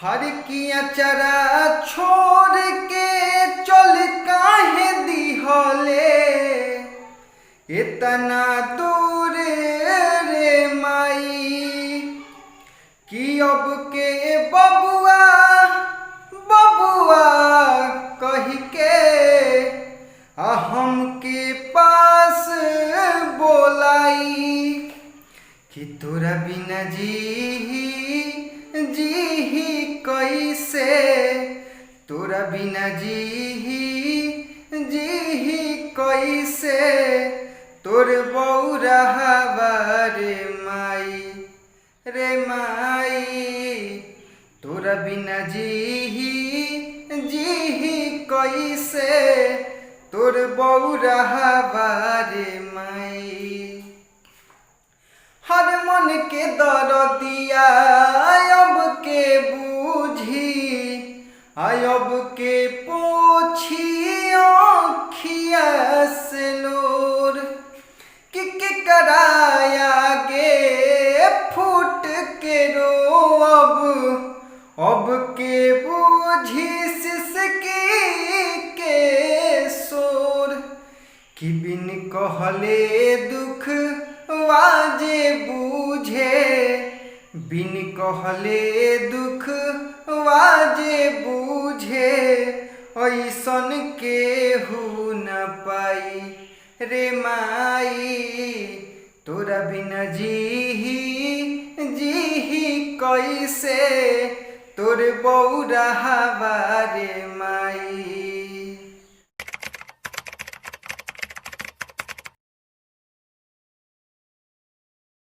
हर किया चरा छोड़ के चल काहे दिहले इतना दूर रे माई कि अब के बबुआ बबुआ कह के हमके पास बोलाई कि तोरा बिना जी कैसे तोरा बिना जी कैसे तोर बौरहवा रे माई तोरा बिना जी कैसे तोर बौरहवा रे माई। हर मन के दर्दिया अब के बूझी अब के पोछी आँखिया से लोर कि कराया गे फूट के रो अब के बूझी सिसकी के सोर कि बिन कहले दुख वाजे बूझे बिन कहले दुख वाजे बूझे ऐसन केहू न पाई रे माई तोरा बिना जी कैसे तोर बौरहवा रे माई।